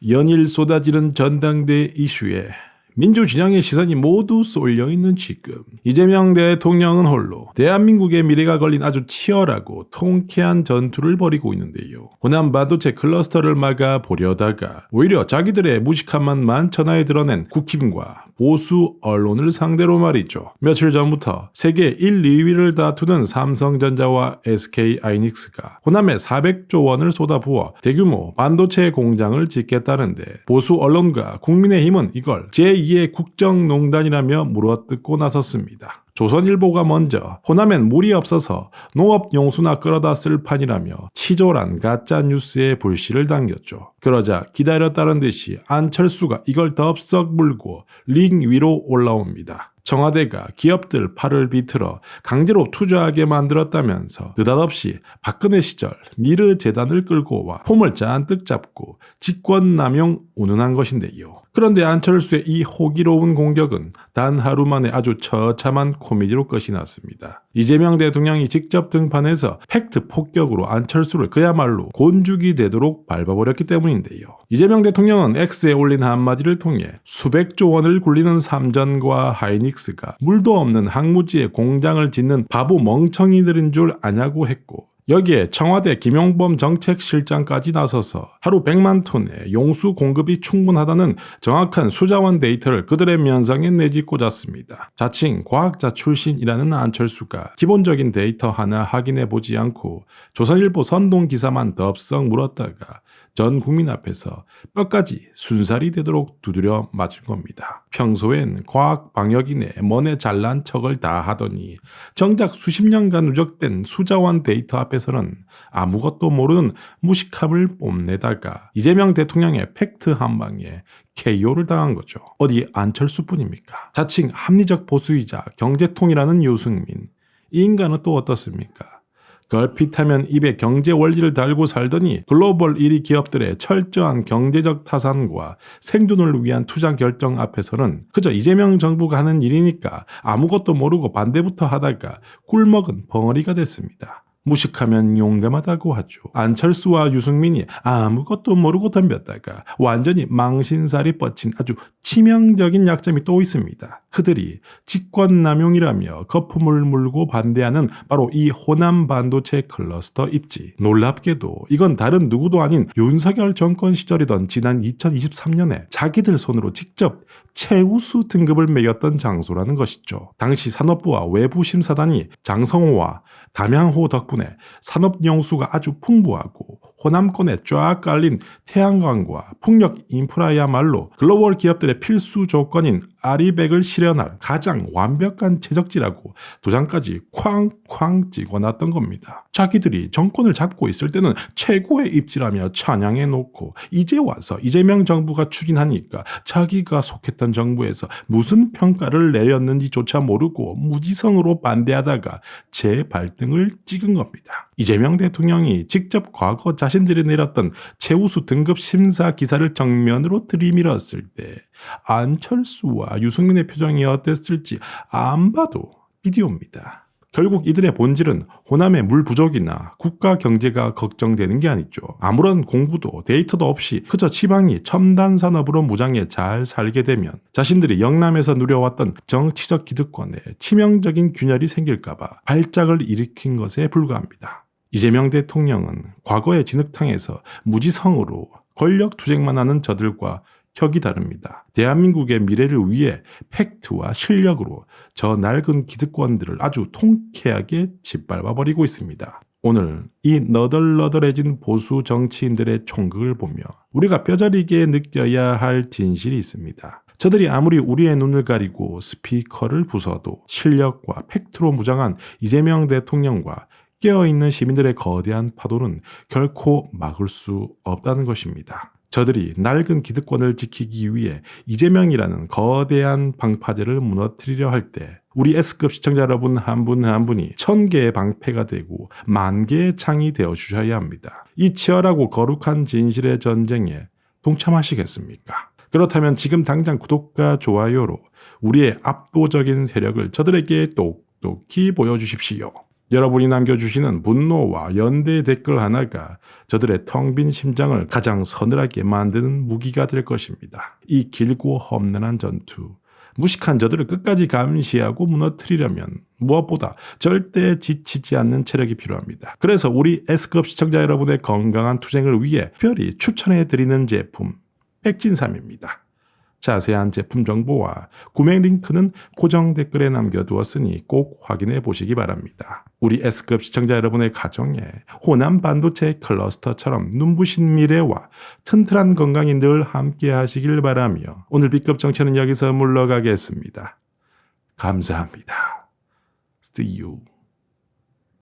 연일 쏟아지는 전당대 이슈에 민주진영의 시선이 모두 쏠려있는 지금 이재명 대통령은 홀로 대한민국의 미래가 걸린 아주 치열하고 통쾌한 전투를 벌이고 있는데요. 호남 반도체 클러스터를 막아보려다가 오히려 자기들의 무식함만 만천하에 드러낸 국힘과 보수 언론을 상대로 말이죠. 며칠 전부터 세계 1, 2위를 다투는 삼성전자와 SK하이닉스가 호남에 400조 원을 쏟아부어 대규모 반도체 공장을 짓겠다는데 보수 언론과 국민의힘은 이걸 제2의 국정농단이라며 물어뜯고 나섰습니다. 조선일보가 먼저 호남엔 물이 없어서 농업용수나 끌어다 쓸 판이라며 치졸한 가짜뉴스에 불씨를 당겼죠. 그러자 기다렸다는 듯이 안철수가 이걸 덥석 물고 링 위로 올라옵니다. 청와대가 기업들 팔을 비틀어 강제로 투자하게 만들었다면서 느닷없이 박근혜 시절 미르재단을 끌고 와 폼을 잔뜩 잡고 직권남용 운운한 것인데요. 그런데 안철수의 이 호기로운 공격은 단 하루 만에 아주 처참한 코미디로 끝이 났습니다. 이재명 대통령이 직접 등판해서 팩트 폭격으로 안철수를 그야말로 곤죽이 되도록 밟아버렸기 때문인데요. 이재명 대통령은 X에 올린 한마디를 통해 수백조 원을 굴리는 삼전과 하이닉스가 물도 없는 항무지에 공장을 짓는 바보 멍청이들인 줄 아냐고 했고, 여기에 청와대 김용범 정책실장까지 나서서 하루 100만 톤의 용수 공급이 충분하다는 정확한 수자원 데이터를 그들의 면상에 내짓고잤습니다. 자칭 과학자 출신이라는 안철수가 기본적인 데이터 하나 확인해보지 않고 조선일보 선동 기사만 덥석 물었다가 전 국민 앞에서 뼈까지 순살이 되도록 두드려 맞을 겁니다. 평소엔 과학 방역인의 머네 잘난 척을 다 하더니 정작 수십 년간 누적된 수자원 데이터 앞에서는 아무것도 모르는 무식함을 뽐내다가 이재명 대통령의 팩트 한 방에 KO를 당한 거죠. 어디 안철수뿐입니까? 자칭 합리적 보수이자 경제통이라는 유승민. 이 인간은 또 어떻습니까? 걸핏하면 입에 경제 원리를 달고 살더니 글로벌 1위 기업들의 철저한 경제적 타산과 생존을 위한 투자 결정 앞에서는 그저 이재명 정부가 하는 일이니까 아무것도 모르고 반대부터 하다가 꿀먹은 벙어리가 됐습니다. 무식하면 용감하다고 하죠. 안철수와 유승민이 아무것도 모르고 덤볐다가 완전히 망신살이 뻗친 아주 치명적인 약점이 또 있습니다. 그들이 직권남용이라며 거품을 물고 반대하는 바로 이 호남 반도체 클러스터 입지. 놀랍게도 이건 다른 누구도 아닌 윤석열 정권 시절이던 지난 2023년에 자기들 손으로 직접 최우수 등급을 매겼던 장소라는 것이죠. 당시 산업부와 외부 심사단이 장성호와 담양호 덕분에 산업용수가 아주 풍부하고 호남권에 쫙 깔린 태양광과 풍력 인프라야말로 글로벌 기업들의 필수 조건인 아리백을 실현할 가장 완벽한 채적지라고 도장까지 쾅쾅 찍어놨던 겁니다. 자기들이 정권을 잡고 있을 때는 최고의 입지라며 찬양해놓고 이제 와서 이재명 정부가 추진하니까 자기가 속했던 정부에서 무슨 평가를 내렸는지조차 모르고 무지성으로 반대하다가 재발등을 찍은 겁니다. 이재명 대통령이 직접 과거 자신들이 내렸던 최우수 등급 심사 기사를 정면으로 들이밀었을 때 안철수와 유승민의 표정이 어땠을지 안 봐도 비디오입니다. 결국 이들의 본질은 호남의 물 부족이나 국가 경제가 걱정되는 게 아니죠. 아무런 공부도 데이터도 없이 그저 지방이 첨단 산업으로 무장해 잘 살게 되면 자신들이 영남에서 누려왔던 정치적 기득권에 치명적인 균열이 생길까봐 발작을 일으킨 것에 불과합니다. 이재명 대통령은 과거의 진흙탕에서 무지성으로 권력 투쟁만 하는 저들과 격이 다릅니다. 대한민국의 미래를 위해 팩트와 실력으로 저 낡은 기득권들을 아주 통쾌하게 짓밟아버리고 있습니다. 오늘 이 너덜너덜해진 보수 정치인들의 총극을 보며 우리가 뼈저리게 느껴야 할 진실이 있습니다. 저들이 아무리 우리의 눈을 가리고 스피커를 부숴도 실력과 팩트로 무장한 이재명 대통령과 깨어있는 시민들의 거대한 파도는 결코 막을 수 없다는 것입니다. 저들이 낡은 기득권을 지키기 위해 이재명이라는 거대한 방파제를 무너뜨리려 할 때 우리 S급 시청자 여러분 한 분 한 분이 1000개의 방패가 되고 10,000개의 창이 되어주셔야 합니다. 이 치열하고 거룩한 진실의 전쟁에 동참하시겠습니까? 그렇다면 지금 당장 구독과 좋아요로 우리의 압도적인 세력을 저들에게 똑똑히 보여주십시오. 여러분이 남겨주시는 분노와 연대 댓글 하나가 저들의 텅 빈 심장을 가장 서늘하게 만드는 무기가 될 것입니다. 이 길고 험난한 전투, 무식한 저들을 끝까지 감시하고 무너뜨리려면 무엇보다 절대 지치지 않는 체력이 필요합니다. 그래서 우리 S급 시청자 여러분의 건강한 투쟁을 위해 특별히 추천해드리는 제품 백진삼입니다. 자세한 제품 정보와 구매 링크는 고정 댓글에 남겨두었으니 꼭 확인해 보시기 바랍니다. 우리 S급 시청자 여러분의 가정에 호남 반도체 클러스터처럼 눈부신 미래와 튼튼한 건강이 늘 함께 하시길 바라며 오늘 B급 정치는 여기서 물러가겠습니다. 감사합니다. See you.